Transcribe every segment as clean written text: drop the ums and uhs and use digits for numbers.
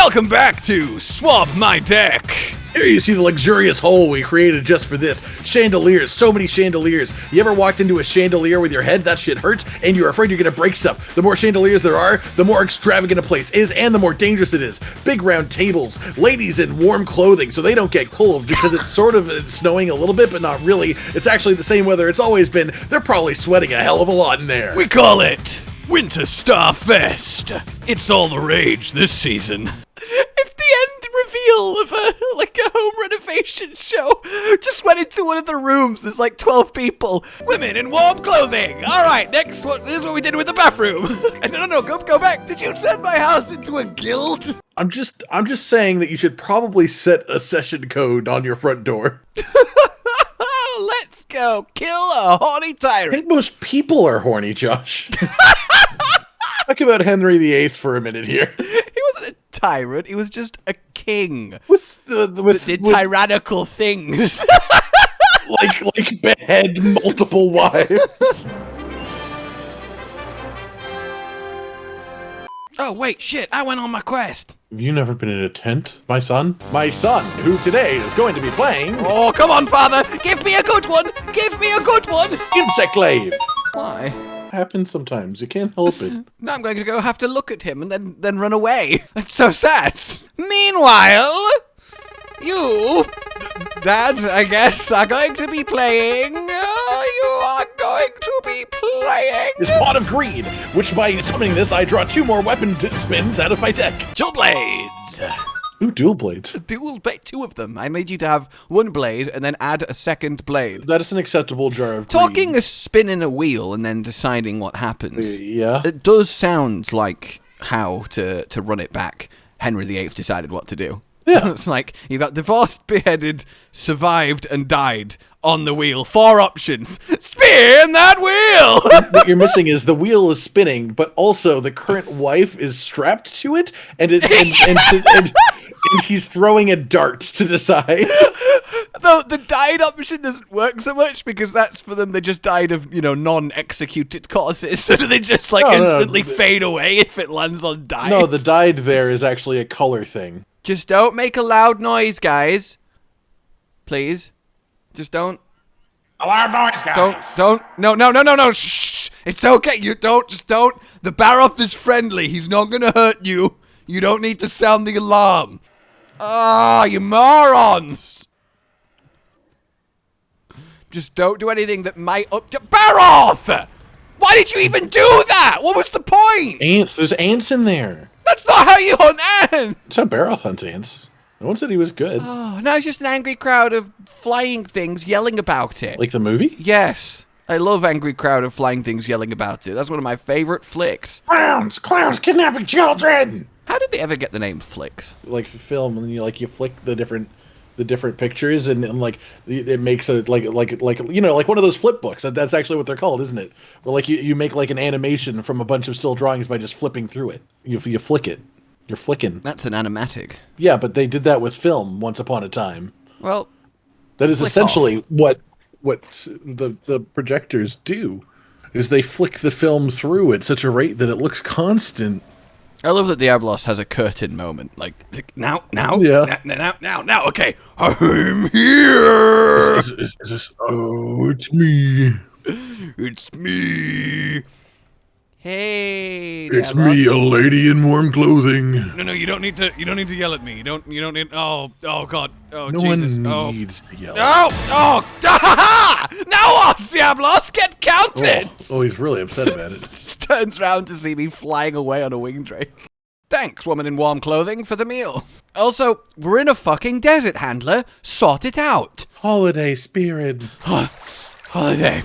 Welcome back to Swap My Deck. Here you see the luxurious hole we created just for this. Chandeliers, so many chandeliers. You ever walked into a chandelier with your head? That shit hurts, and you're afraid you're gonna break stuff. The more chandeliers there are, the more extravagant a place is, and the more dangerous it is. Big round tables, ladies in warm clothing so they don't get cold, because it's sort of snowing a little bit, but not really. It's actually the same weather it's always been. They're probably sweating a hell of a lot in there. We call it Winter Star Fest. It's all the rage this season. If the end reveal of a home renovation show just went into one of the rooms, there's like 12 people, women in warm clothing. All right, next one. This is what we did with the bathroom. No, go back. Did you turn my house into a guild? I'm just saying that you should probably set a session code on your front door. Let's go kill a horny tyrant. I think most people are horny, Josh. Talk about Henry VIII for a minute here. He wasn't a tyrant. He was just a king. What's did tyrannical things? like behead multiple wives. Oh wait, shit! I went on my quest. Have you never been in a tent, my son? My son, who today is going to be playing... Oh, come on, father! Give me a good one! Give me a good one! Insectlave! Why? Happens sometimes. You can't help it. Now I'm going to go have to look at him and then run away. That's so sad. Meanwhile, you, Dad, I guess, are going to be playing. You are going to be playing. This Pot of Greed, which by summoning this, I draw 2 more weapon spins out of my deck. Dual blades. Ooh, dual blades. Dual blade, 2 of them. I made you to have 1 blade and then add a second blade. That is an acceptable jar of Talking greed. a spin in a wheel and then deciding what happens. Yeah. It does sound like how to run it back. Henry VIII decided what to do. Yeah. It's like, you got divorced, beheaded, survived, and died on the wheel. 4 options. Spin that wheel! What you're missing is the wheel is spinning, but also the current wife is strapped to it, and he's throwing a dart to decide. Though the died option doesn't work so much, because that's for them, they just died of, non-executed causes. So do they just, instantly fade away if it lands on died? No, the died there is actually a color thing. Just don't make a loud noise, guys. Please. Just don't. A loud noise, guys. Don't. No. Shh. It's okay. Just don't. The Baroth is friendly. He's not gonna hurt you. You don't need to sound the alarm. Ah, you morons. Just don't do anything that might up to Baroth! Why did you even do that? What was the point? Ants. There's ants in there. That's not how you hunt ants! That's how Baroth hunts ants. No one said he was good. Oh, now it's just an angry crowd of flying things yelling about it. Like the movie? Yes. I love angry crowd of flying things yelling about it. That's one of my favorite flicks. Clowns kidnapping children! How did they ever get the name flicks? Like film, and you flick the different pictures, and it makes a like one of those flip books. That's actually what they're called, isn't it? Where you make like an animation from a bunch of still drawings by just flipping through it. You flick it. You're flicking. That's an animatic. Yeah, but they did that with film once upon a time. Well, that is essentially what the projectors do. Is they flick the film through at such a rate that it looks constant. I love that Diablos has a curtain moment. Like, now? Yeah. Now, okay. I'm here! Is this... Oh, it's me. It's me. Hey, It's Diablos. me, a lady in warm clothing. No, you don't need to yell at me. You don't need, oh God. Oh, No Jesus. one needs to yell. Oh, now what, Diablos? Get counted! Oh, he's really upset about it. Turns around to see me flying away on a wing drake. Thanks, woman in warm clothing, for the meal. Also, we're in a fucking desert, handler. Sort it out. Holiday spirit. Holiday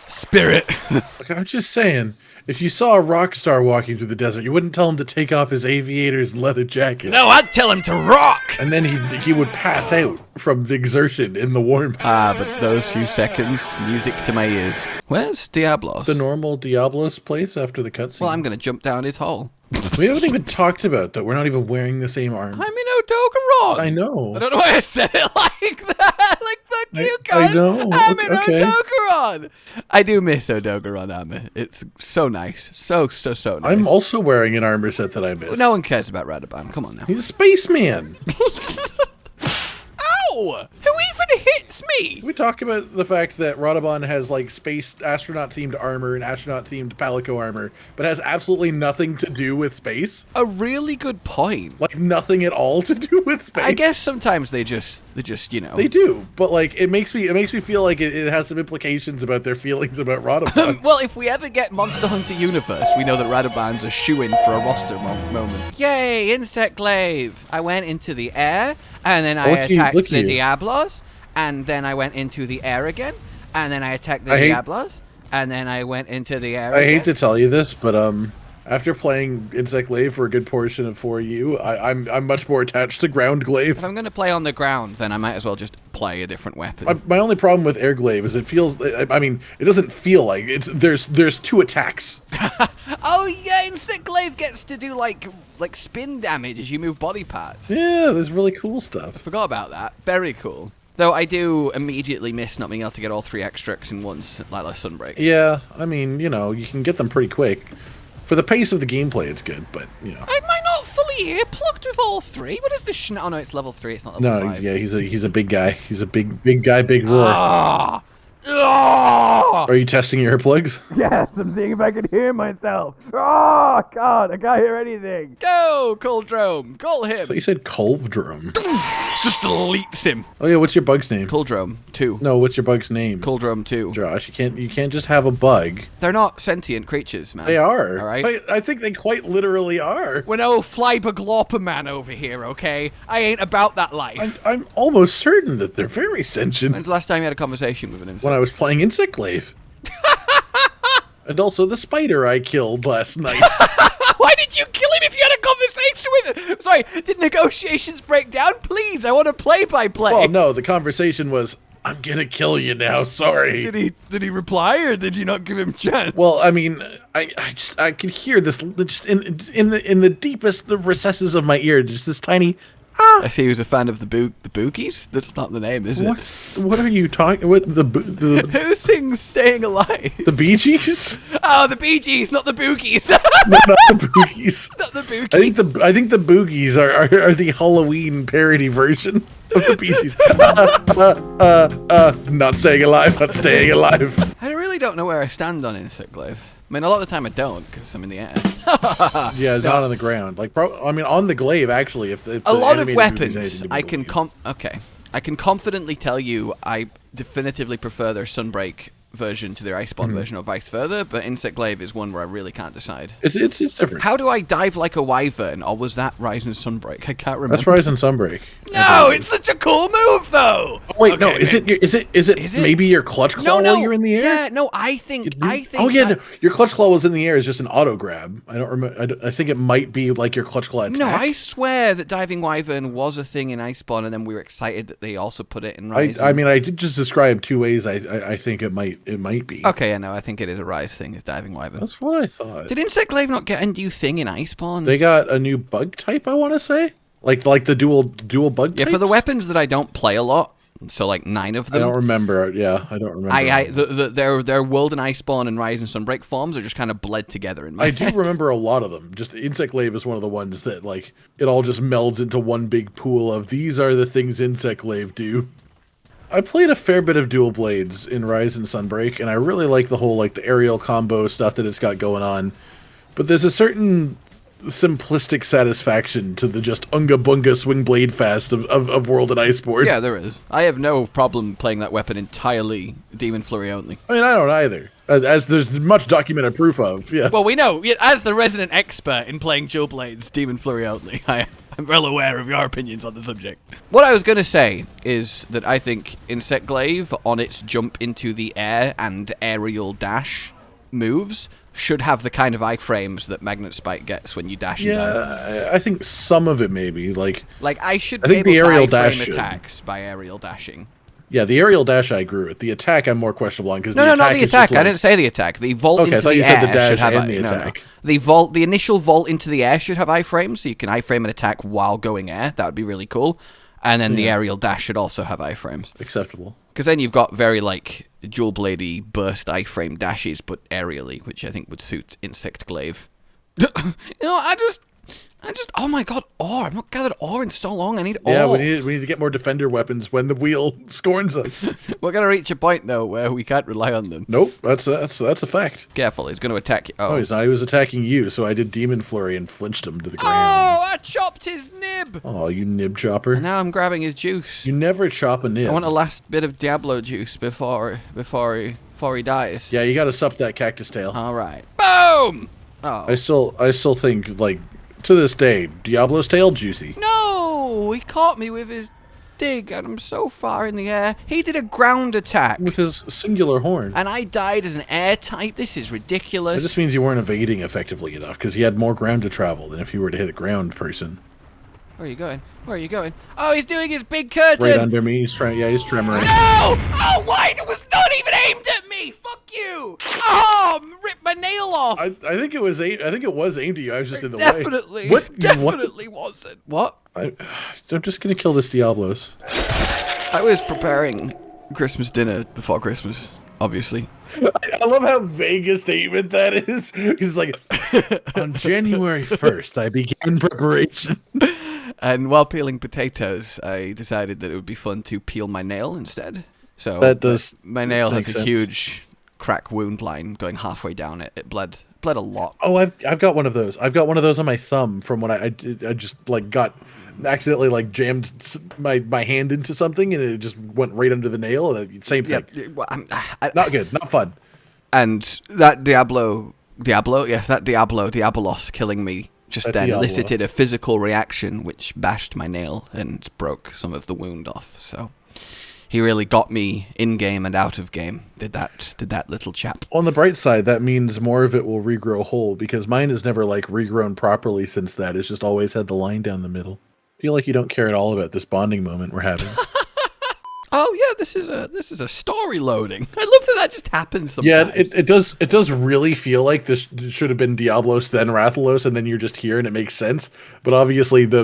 spirit. Look, I'm just saying, if you saw a rock star walking through the desert, you wouldn't tell him to take off his aviators and leather jacket. No, I'd tell him to rock. And then he would pass out from the exertion in the warmth. Ah, but those few seconds, music to my ears. Where's Diablos? The normal Diablos place after the cutscene. Well, I'm gonna jump down his hole. We haven't even talked about that. We're not even wearing the same arm. I'm in Odogaron. I know. I don't know why I said it like that. Like the you I cunt. know. I'm in Okay. Odogaron. I do miss Odogaron armor. It's so nice. So nice. I'm also wearing an armor set that I missed. No one cares about Radoban. Come on now. He's a spaceman. Ow! Who even hits me? We talk about the fact that Radobon has like space astronaut themed armor and astronaut themed Palico armor, but has absolutely nothing to do with space. A really good point. Like nothing at all to do with space. I guess sometimes they just you know. they do, but like it makes me feel like it has some implications about their feelings about Radobon. Well, if we ever get Monster Hunter Universe, we know that Radoban's a shoo-in for a roster moment. Yay, Insect Glaive! I went into the air, and then I attacked the Diablos, and then I went into the air again, and then I attacked the Diablos, and then I went into the air again. I hate to tell you this, but after playing Insect Glaive for a good portion of 4U, I'm much more attached to Ground Glaive. If I'm going to play on the ground, then I might as well just play a different weapon. My only problem with Air Glaive is it feels, I mean, it doesn't feel like it's, there's 2 attacks. Oh yeah, Insect Glaive gets to do like spin damage as you move body parts. Yeah, there's really cool stuff. Forgot about that. Very cool. Though I do immediately miss not being able to get all 3 extracts in once, like Sunbreak. Yeah, I mean, you know, you can get them pretty quick. For the pace of the gameplay, it's good, but, you know. Am I not fully ear-plugged with all 3? What is this Oh no, it's level 3, it's not level 5. Yeah, he's a big guy. He's a big guy, big roar. Ah! Are you testing your earplugs? Yes, I'm seeing if I can hear myself. Oh, God, I can't hear anything. Go, Culdrome. Call him. So you said Culvdrum. Just deletes him. Oh yeah, what's your bug's name? Culdrome 2. No, what's your bug's name? Culdrome 2. Josh, you can't just have a bug. They're not sentient creatures, man. They are. All right. I think they quite literally are. We're no Flyberglorper man over here, okay? I ain't about that life. I'm almost certain that they're very sentient. When's the last time you had a conversation with an insect? When I was playing Insect Glaive. And also the spider I killed last night. Why did you kill him if you had a conversation with him? Sorry, did negotiations break down? Please, I want to play-by-play. Well, no, the conversation was, I'm gonna kill you now, sorry. Did he reply, or did you not give him a chance? Well, I mean, I could hear this just in the deepest recesses of my ear, just this tiny I see he was a fan of the Boogies? That's not the name, is it? What are you talking? What the Who sings "Staying Alive"? The Bee Gees? Oh, the Bee Gees, not the Boogies. No, not the Boogies. Not the Boogies. I think the Boogies are the Halloween parody version of the Bee Gees. Not staying alive. Not staying alive. I really don't know where I stand on Insect Glaive. I mean, a lot of the time I don't, because I'm in the air. Yeah, it's not on the ground. Like, I mean, on the glaive, actually. If a lot of weapons, I can confidently tell you I definitively prefer their Sunbreak version to their Iceborne version, or vice versa. But Insect Glaive is one where I really can't decide. It's different. How do I dive like a wyvern, or was that Rise and Sunbreak? I can't remember. That's Rise and Sunbreak. No, it's such a cool move, though. Oh, wait, no, is it maybe your clutch claw while you're in the air? Yeah, no, I think. Oh yeah, no, your clutch claw was in the air is just an auto grab. I don't remember. I think it might be like your clutch claw attack. No, I swear that diving wyvern was a thing in Iceborne, and then we were excited that they also put it in Rise. I mean, I did just describe 2 ways. I think it might be. Okay, yeah, no, I think it is a Rise thing. Is diving wyvern. That's what I thought. Did Insect Glaive not get a new thing in Iceborne? They got a new bug type, I want to say. Like the dual bug types? Yeah, for the weapons that I don't play a lot, so like 9 of them. I don't remember. Yeah, I don't remember. Their World and Iceborne and Rise and Sunbreak forms are just kind of bled together in my head. I do remember a lot of them. Just Insect Glaive is one of the ones that, like, it all just melds into one big pool of these are the things Insect Glaive do. I played a fair bit of dual blades in Rise and Sunbreak, and I really like the whole, like, the aerial combo stuff that it's got going on. But there's a certain simplistic satisfaction to the just unga bunga swing blade fast of World and Iceborne. Yeah, there is. I have no problem playing that weapon entirely Demon Flurry only. I mean, I don't either. As there's much documented proof of, yeah. Well, we know, as the resident expert in playing dual blades, Demon Flurry only, I'm well aware of your opinions on the subject. What I was going to say is that I think Insect Glaive, on its jump into the air and aerial dash moves, should have the kind of iframes that Magnet Spike gets when you dash and dive. Yeah, I think some of it maybe. Like I should I be think able the aerial to dash iframe should. attacks by aerial dashing. Yeah, the aerial dash I agree with. The attack I'm more questionable on because No, not the attack. I didn't say the attack. The vault into the air should have the attack. The initial vault into the air should have iframes, so you can iframe an attack while going air. That would be really cool. And then the aerial dash should also have iframes. Acceptable. Because then you've got very, like, dual-bladey burst iframe dashes, but aerially, which I think would suit Insect Glaive. You know, I just, oh my god, ore. I've not gathered ore in so long. I need ore. Yeah, we need to get more defender weapons when the wheel scorns us. We're going to reach a point, though, where we can't rely on them. Nope, that's a fact. Careful, he's going to attack you. Oh, he's not. He was attacking you, so I did Demon Flurry and flinched him to the ground. Oh, I chopped his nib. Oh, you nib chopper. And now I'm grabbing his juice. You never chop a nib. I want a last bit of Diablo juice before he dies. Yeah, you gotta sup that cactus tail. All right. Boom! Oh. I still think, like, to this day, Diablo's tail juicy. No! He caught me with his dig, and I'm so far in the air. He did a ground attack. With his singular horn. And I died as an air type. This is ridiculous. That just means you weren't evading effectively enough, because he had more ground to travel than if you were to hit a ground person. Where are you going? Where are you going? Oh, he's doing his big curtain! Right under me. He's tremoring. No! Oh, why? It was not even aimed at me! Fuck you! Oh, ripped my nail off! I think it was aimed at you. I was just in the Definitely. way. What? Definitely wasn't. What? I'm just gonna kill this Diablos. I was preparing Christmas dinner before Christmas, obviously. I love how vague a statement that is. He's like, on January 1st, I began preparation. And while peeling potatoes, I decided that it would be fun to peel my nail instead. So that does my nail make has a sense. huge crack wound line going halfway down it. It bled a lot. Oh, I've got one of those. I've got one of those on my thumb from when I just like got accidentally like jammed my hand into something and it just went right under the nail. And same thing. Yeah, well, Not good. Not fun. And that Diablos killing me just That then Diablo. elicited a physical reaction which bashed my nail and broke some of the wound off. So he really got me in game and out of game. Did that little chap. On the bright side, that means more of it will regrow whole because mine has never like regrown properly since that. It's just always had the line down the middle. I feel like you don't care at all about this bonding moment we're having. Oh yeah, this is a story loading. I love that just happens sometimes. Yeah, it does really feel like this should have been Diablos then Rathalos and then you're just here and it makes sense. But obviously the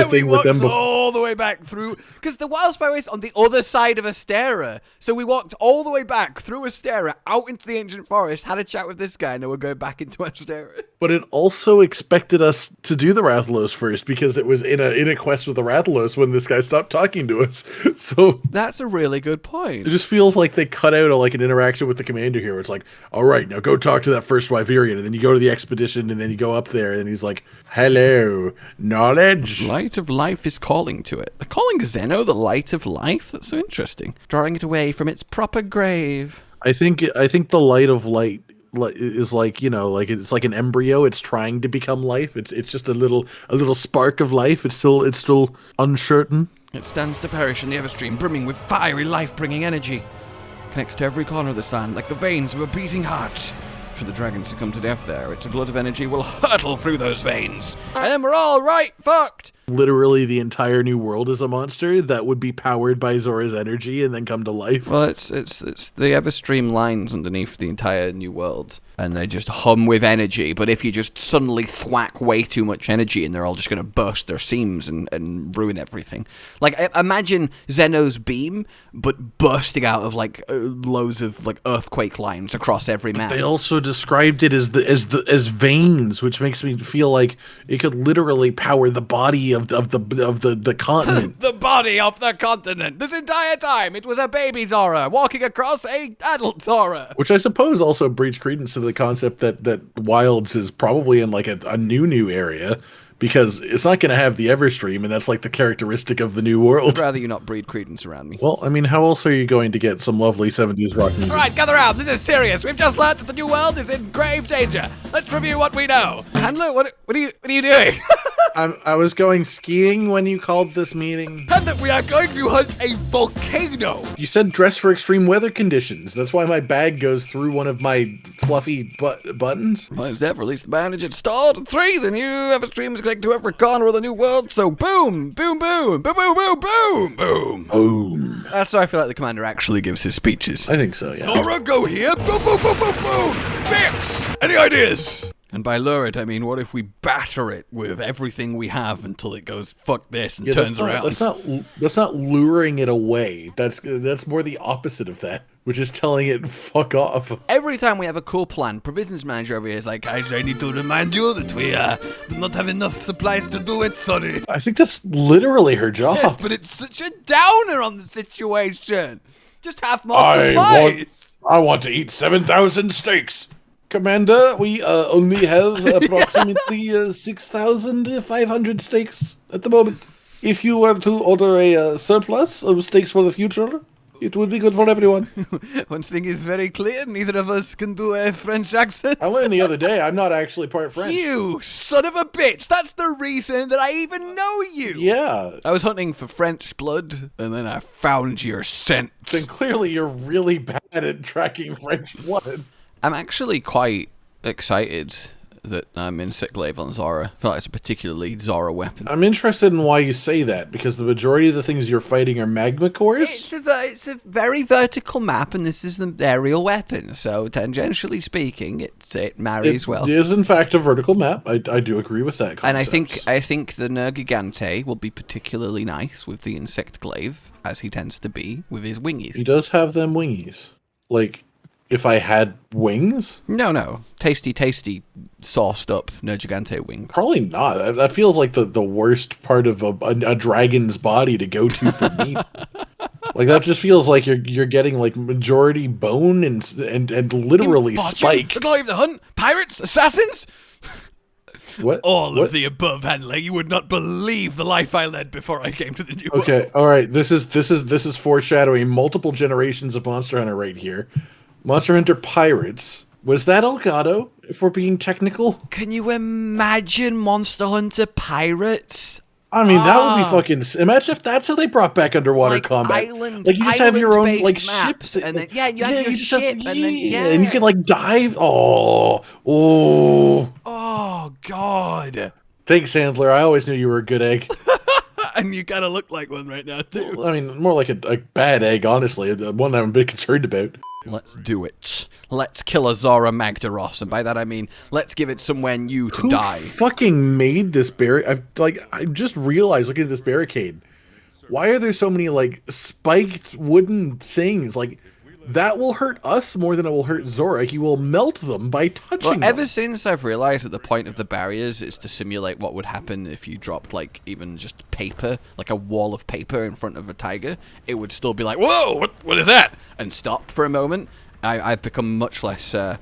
thing with them all the way back through because the Wildspire is on the other side of Astera. So we walked all the way back through Astera out into the ancient forest, had a chat with this guy, and then we're going back into Astera. But it also expected us to do the Rathalos first because it was in a quest with the Rathalos when this guy stopped talking to us. So That's a really good point. it just feels like they cut out like an interaction with the commander here where it's like, all right, now go talk to that first Wyverian, and then you go to the expedition, and then you go up there, and he's like, hello, knowledge. Light of life is calling to it. They're calling Zeno the light of life? That's so interesting. Drawing it away from its proper grave. I think the light of light is like, you know, like it's like an embryo. It's trying to become life. It's just a little spark of life. It's still uncertain. It stands to perish in the Everstream, brimming with fiery, life-bringing energy. Connects to every corner of the sand like the veins of a beating heart. Should the dragon succumb to death there, its glut of energy will hurtle through those veins. And then we're all right fucked. Literally the entire new world is a monster that would be powered by Zorah's energy and then come to life. Well, it's the Everstream lines underneath the entire new world, and they just hum with energy. But if you just suddenly thwack way too much energy, and they're all just going to burst their seams and ruin everything. Like imagine Zeno's beam, but bursting out of like loads of like earthquake lines across every map. They also described it as veins, which makes me feel like it could literally power the body of the continent. The body of the continent. This entire time, it was a baby Zorah walking across a adult Zorah. Which I suppose also breeds credence to the concept that Wilds is probably in like a new area, because it's not going to have the Everstream, and that's like the characteristic of the new world. I'd rather you not breed credence around me. Well, I mean, how else are you going to get some lovely 70s rock music? All right, gather round. This is serious. We've just learned that the new world is in grave danger. Let's review what we know. Handler, what are you doing? I was going skiing when you called this meeting. Handler, we are going to hunt a volcano. You said dress for extreme weather conditions. That's why my bag goes through one of my fluffy buttons. Well, it's there. Release the bandage. It's stored. 3. The new Everstream is connected to every corner of the new world. So boom, boom, boom, boom, boom, boom, boom, boom. Boom. That's why I feel like the commander actually gives his speeches. I think so, yeah. Zorah, go here. Boom, boom, boom, boom, boom. Fix. Any ideas? And by lure it, I mean, what if we batter it with everything we have until it goes, fuck this, and turns around? That's not luring it away. That's more the opposite of that, which is telling it, fuck off. Every time we have a cool plan, Provisions Manager over here is like, guys, I need to remind you that we do not have enough supplies to do it, sorry. I think that's literally her job. Yes, but it's such a downer on the situation. Just have more supplies. I want to eat 7,000 steaks. Commander, we only have approximately 6,500 steaks at the moment. If you were to order a surplus of steaks for the future, it would be good for everyone. One thing is very clear, neither of us can do a French accent. I learned the other day, I'm not actually part French. You son of a bitch! That's the reason that I even know you! Yeah. I was hunting for French blood, and then I found your scent. Then clearly you're really bad at tracking French blood. I'm actually quite excited that I'm in sick glaive on Zorah. I feel like it's a particularly Zorah weapon. I'm interested in why you say that, because the majority of the things you're fighting are magma cores? It's a very vertical map, and this is the aerial weapon, so tangentially speaking, it marries well. It is, in fact, a vertical map. I do agree with that concept. And I think the Nergigante will be particularly nice with the insect glaive, as he tends to be with his wingies. He does have them wingies. Like, if I had wings? No. Tasty, sauced up Nergigante wings. Probably not. That feels like the worst part of a dragon's body to go to for meat. Like, that just feels like you're getting, like, majority bone and literally spike. The glory of the hunt? Pirates? Assassins? What? All of the above, Handler. You would not believe the life I led before I came to the new world. Okay, alright. This is foreshadowing multiple generations of Monster Hunter right here. Monster Hunter Pirates. Was that Elgato, if we're being technical? Can you imagine Monster Hunter Pirates? I mean, that would be fucking... Imagine if that's how they brought back underwater combat. Like, you just have your own, like, maps, ships. And then, you have your ship, and then, and you can, like, dive. Oh, God. Thanks, Handler. I always knew you were a good egg. And you kind of look like one right now, too. Well, I mean, more like a bad egg, honestly. One I'm a bit concerned about. Let's do it. Let's kill a Zorah Magdaros, and by that I mean, let's give it somewhere new to die. Who fucking made this barricade? I just realized, looking at this barricade, why are there so many, like, spiked wooden things? Like, that will hurt us more than it will hurt Zorah. He will melt them by touching them. Ever since I've realized that the point of the barriers is to simulate what would happen if you dropped, like, even just paper, like a wall of paper in front of a tiger, it would still be like, whoa, what is that? And stop for a moment. I've become much less sad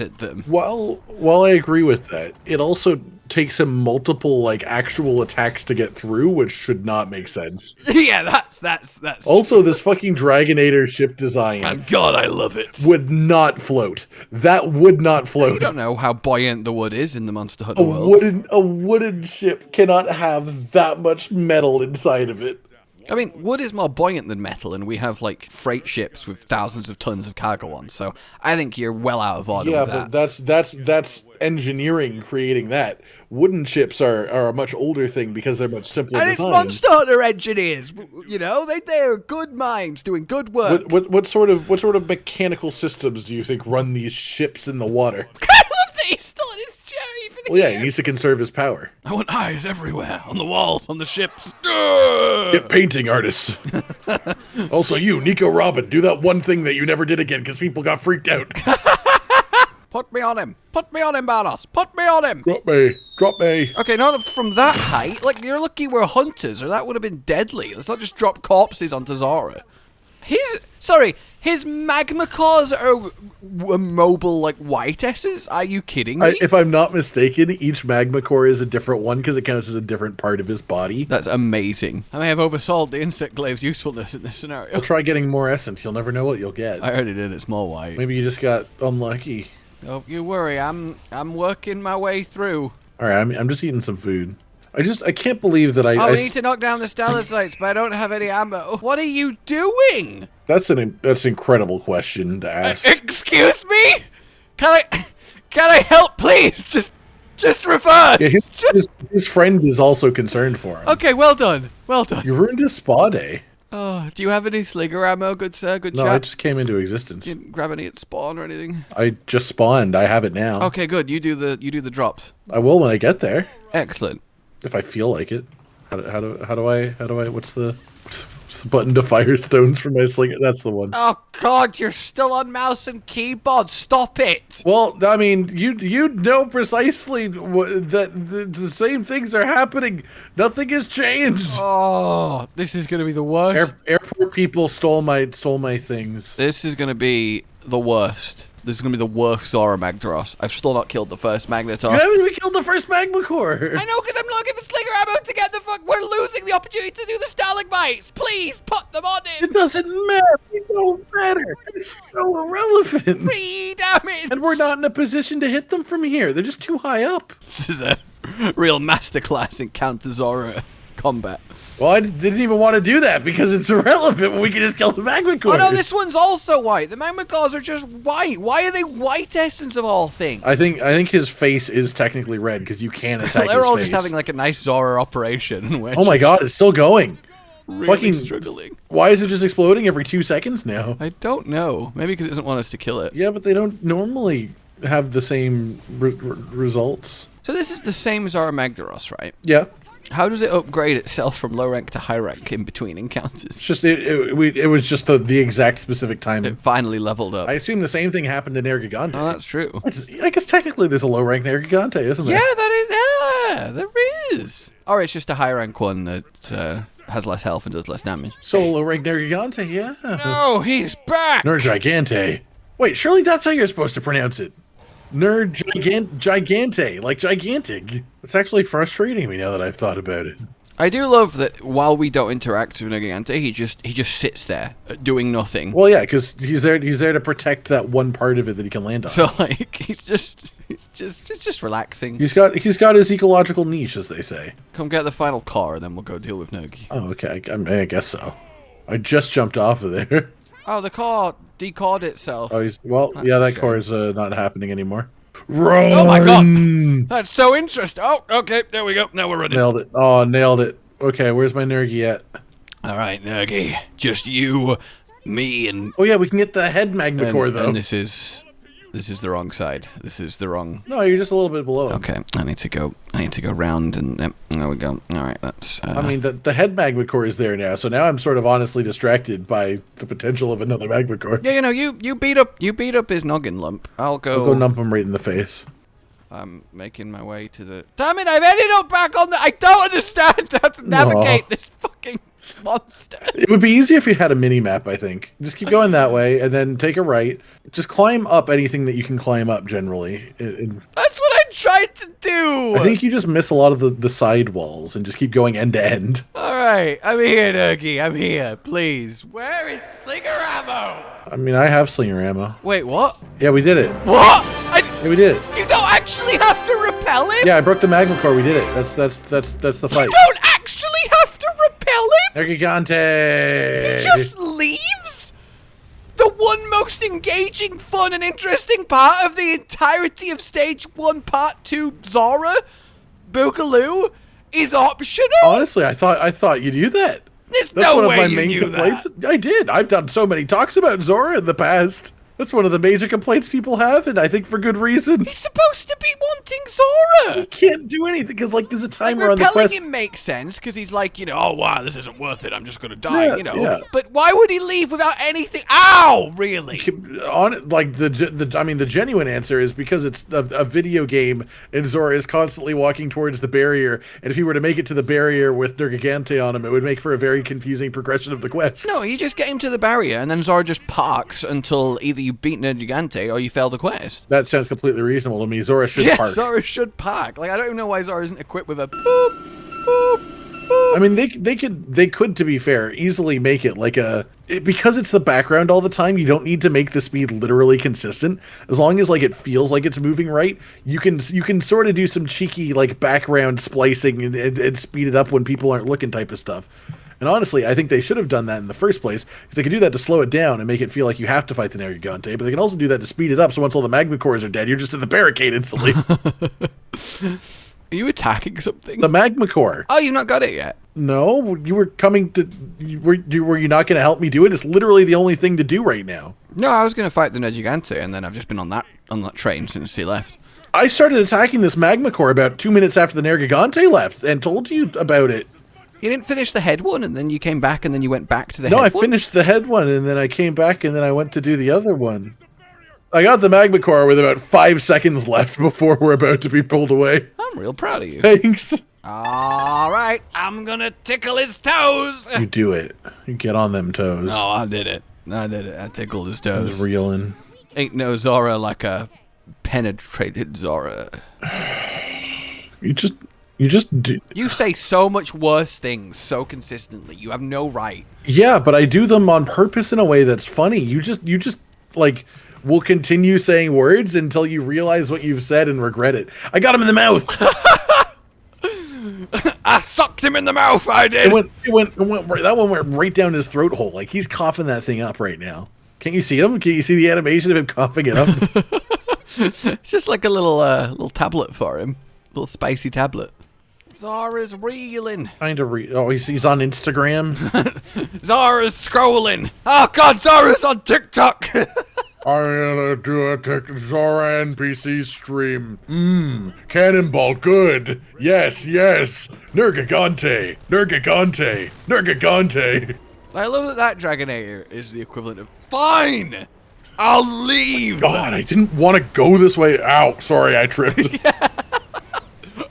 at them. While I agree with that, it also takes him multiple, like, actual attacks to get through, which should not make sense. Yeah, that's also this fucking Dragonator ship design. And God, I love it. Would not float. That would not float. You don't know how buoyant the wood is in the Monster Hunter world. A wooden ship cannot have that much metal inside of it. I mean, wood is more buoyant than metal, and we have, like, freight ships with thousands of tons of cargo on, so I think you're well out of order with that. Yeah, but that's engineering creating that. Wooden ships are a much older thing because they're much simpler and designs. It's Monster Hunter engineers, you know? They're good minds doing good work. What sort of mechanical systems do you think run these ships in the water? I love that he's still in his chair even Well, yeah, he needs to conserve his power. I want eyes everywhere, on the walls, on the ships. Get painting artists. Also, you, Nico Robin, do that one thing that you never did again because people got freaked out. Put me on him. Put me on him, Banos. Put me on him. Drop me. Okay, not from that height. Like, you're lucky we're hunters, or that would have been deadly. Let's not just drop corpses onto Zorah. His magma cores are mobile, like, white essence? Are you kidding me? If I'm not mistaken, each magma core is a different one because it counts as a different part of his body. That's amazing. I may have oversold the insect glaive's usefulness in this scenario. We'll try getting more essence. You'll never know what you'll get. I already did. It's more white. Maybe you just got unlucky. Don't you worry. I'm working my way through. All right, I'm just eating some food. I can't believe that I need to knock down the stalactites, but I don't have any ammo. What are you doing? That's an incredible question to ask. Excuse me? Can I help, please? Just reverse. Yeah, his friend is also concerned for him. Okay, well done. Well done. You ruined his spa day. Oh, do you have any slinger ammo, good sir? Good No, chap? it just came into existence. You didn't grab any at spawn or anything? I just spawned. I have it now. Okay, good. You do the drops. I will when I get there, Excellent. if I feel like it. How do I? What's the button to fire stones from my slinger? That's the one. Oh God, you're still on mouse and keyboard. Stop it. Well, I mean, you know precisely that the same things are happening. Nothing has changed. Oh, this is gonna be the worst. Airport people stole my things. This is gonna be the worst. This is gonna be the worst Zorah Magdaros. I've still not killed the first Magnetar. You haven't even killed the first Magma Core. I know, because I'm looking for slinger ammo to get the fuck. We're losing the opportunity to do the stalagmites. Please put them on It in. doesn't matter. It don't matter. It's so irrelevant. 3 damage. And we're not in a position to hit them from here. They're just too high up. This is a real masterclass in counter Zorah combat. Well, I didn't even want to do that because it's irrelevant when we can just kill the Magma Core. Oh no, this one's also white. The Magma Cores are just white. Why are they white essence of all things? I think his face is technically red because you can't attack They're his all face. just having like a nice Zorah operation. Oh my god, it's still going. Really Fucking struggling. Why is it just exploding every 2 seconds now? I don't know. Maybe because it doesn't want us to kill it. Yeah, but they don't normally have the same results. So this is the same Zorah Magdaros, right? Yeah. How does it upgrade itself from low rank to high rank in between encounters? It's just it was just the exact specific time. It finally leveled up. I assume the same thing happened to Nergigante. Oh, that's true. I guess technically there's a low rank Nergigante, isn't there? Yeah, that is. Yeah, there is. Or it's just a high rank one that has less health and does less damage. So low rank Nergigante, yeah. No, he's back. Nergigante. Wait, surely that's how you're supposed to pronounce it. Gigante, like gigantic. It's actually frustrating me now that I've thought about it. I do love that while we don't interact with Nergigante, he just sits there doing nothing. Well, yeah, because he's there to protect that one part of it that he can land on. So like he's just relaxing. He's got his ecological niche, as they say. Come get the final core, and then we'll go deal with Nergi. Oh, okay. I guess so. I just jumped off of there. Oh, the core decored itself. Oh, well, That's yeah, a that shame. core is not happening anymore. Run! Oh my god! That's so interesting. Oh, okay, there we go. Now we're running. Nailed it. Oh, nailed it. Okay, where's my Nergi at? All right, Nergi. Just you, me, and... Oh yeah, we can get the head Magma Core though. And this is the wrong side. This is the wrong... No, you're just a little bit below him. Okay, I need to go round and... Yep, there we go. All right, that's... I mean, the head Magma Core is there now, so now I'm sort of honestly distracted by the potential of another Magma Core. Yeah, you know, you beat up his noggin lump. I'll I'll go nump him right in the face. I'm making my way to the... Damn it, I've ended up back on the... I don't understand how to navigate this fucking monster. It would be easy if you had a mini-map, I think. Just keep going that way, and then take a right. Just climb up anything that you can climb up, generally. That's what I tried to do. I think you just miss a lot of the side walls, and just keep going end to end. All right, I'm here, Nergi. I'm here. Please. Where is slinger ammo? I mean, I have slinger ammo. Wait, what? Yeah, we did it. What? Yeah, we did it. You don't actually have to repel him? Yeah, I broke the Magma Core. We did it. That's the fight. You don't actually have to repel him? Nergigante! He just leaves? The one most engaging, fun, and interesting part of the entirety of Stage 1, Part 2 Zorah, Boogaloo, is optional? Honestly, I thought you knew that. There's That's no one of way my you main knew complaints. that. I did. I've done so many talks about Zorah in the past. That's one of the major complaints people have, and I think for good reason. He's supposed to be wanting Zorah. He can't do anything because, like, there's a timer on the Repelling quest. him makes sense because he's like, you know, oh wow, this isn't worth it. I'm just gonna die, Yeah, you know. yeah. But why would he leave without anything? Ow, really? Like the genuine answer is because it's a video game, and Zorah is constantly walking towards the barrier. And if he were to make it to the barrier with Nergigante on him, it would make for a very confusing progression of the quest. No, you just get him to the barrier, and then Zorah just parks until either you beat Nergigante or you fail the quest. That sounds completely reasonable to me. Zorah should Yeah, park. Zorah should park. Like, I don't even know why Zorah isn't equipped with a boop, boop, boop. I mean, they could, to be fair, easily make it like because it's the background all the time. You don't need to make the speed literally consistent. As long as like it feels like it's moving right, you can sort of do some cheeky like background splicing and speed it up when people aren't looking type of stuff. And honestly, I think they should have done that in the first place, because they could do that to slow it down and make it feel like you have to fight the Nergigante, but they can also do that to speed it up, so once all the Magma Cores are dead, you're just in the barricade instantly. Are you attacking something? The magma core. Oh, you've not got it yet. No, you were coming to. Were you not going to help me do it? It's literally the only thing to do right now. No, I was going to fight the Nergigante, and then I've just been on that train since he left. I started attacking this magma core about 2 minutes after the Nergigante left, and told you about it. You didn't finish the head one, and then you came back, and then you went back to the head one? No, I finished the head one, and then I came back, and then I went to do the other one. I got the magma core with about 5 seconds left before we're about to be pulled away. I'm real proud of you. Thanks. All right, I'm gonna tickle his toes. You do it. You get on them toes. Oh, I did it. I tickled his toes. I was reeling. Ain't no Zorah like a penetrated Zorah. You just do. You say so much worse things so consistently. You have no right. Yeah, but I do them on purpose in a way that's funny. You just like will continue saying words until you realize what you've said and regret it. I got him in the mouth. I sucked him in the mouth. I did. That one went right down his throat hole. Like he's coughing that thing up right now. Can't you see him? Can you see the animation of him coughing it up? It's just like a little tablet for him. Little spicy tablet. Zorah's reeling. Kind of he's on Instagram. Zorah's scrolling. Oh God, Zorah's on TikTok. I'm gonna do a Zorah NPC stream. Cannonball, good. Yes. Nergigante. I love that Dragonator is the equivalent of fine. I'll leave. God, I didn't want to go this way. Ow, sorry, I tripped.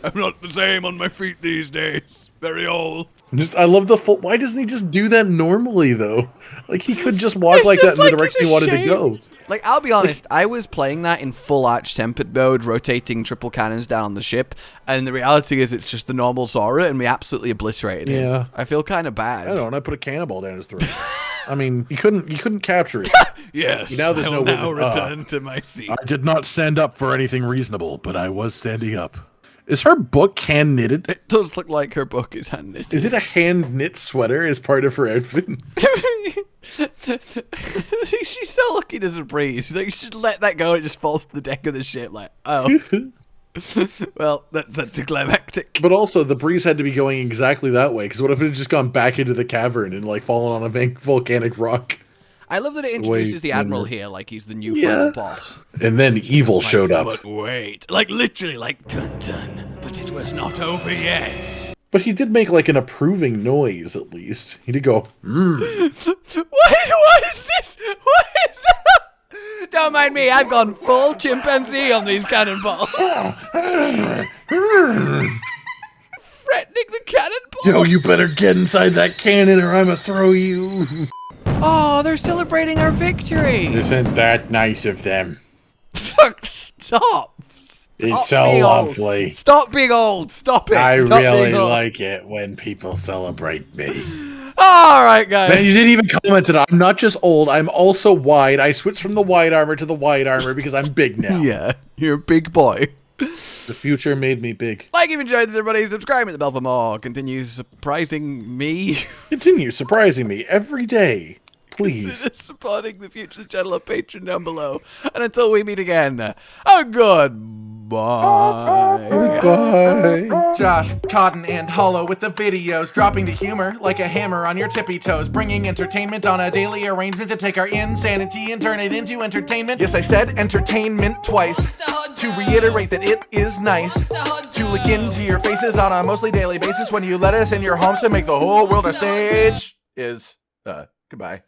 I'm not the same on my feet these days. Very old. I love the full. Why doesn't he just do that normally though? Like he could just walk like that in the direction he wanted to go. Like I'll be honest, I was playing that in full arch tempered mode, rotating triple cannons down on the ship, and the reality is it's just the normal Zorah, and we absolutely obliterated him. Yeah, I feel kind of bad. I don't know. I put a cannonball down his throat. I mean, you couldn't capture it. Yes. Now there's I no will now witness. return to my seat. I did not stand up for anything reasonable, but I was standing up. Is her book hand knitted? It does look like her book is hand knitted. Is it a hand knit sweater as part of her outfit? She's so lucky there's a breeze. She's like, just let that go, it just falls to the deck of the ship. Like, oh. Well, that's anticlimactic. But also, the breeze had to be going exactly that way, because what if it had just gone back into the cavern and like fallen on a volcanic rock? I love that it introduces the Admiral here like he's the new final boss. And then evil showed up. But wait, like literally like dun dun, but it was not over yet. But he did make like an approving noise at least. He did go, What is this? What is that? Don't mind me, I've gone full chimpanzee on these cannonballs. Threatening the cannonball. Yo, you better get inside that cannon or I'ma throw you. Oh, they're celebrating our victory. Isn't that nice of them? Fuck, stop. It's so lovely. Stop being old. Stop it. I really like it when people celebrate me. All right, guys. Man, you didn't even comment it. I'm not just old. I'm also wide. I switched from the wide armor to the wide armor because I'm big now. Yeah, you're a big boy. The future made me big. Like if you enjoyed this, everybody, subscribe to the bell for more. Continue surprising me. Continue surprising me every day. Please. Consider supporting the future channel on Patreon down below. And until we meet again, goodbye. Goodbye. Josh, Cotton, and Hollow with the videos, dropping the humor like a hammer on your tippy toes, bringing entertainment on a daily arrangement to take our insanity and turn it into entertainment. Yes, I said entertainment twice, to reiterate that it is nice to look into your faces on a mostly daily basis when you let us in your homes to make the whole world a stage. Goodbye.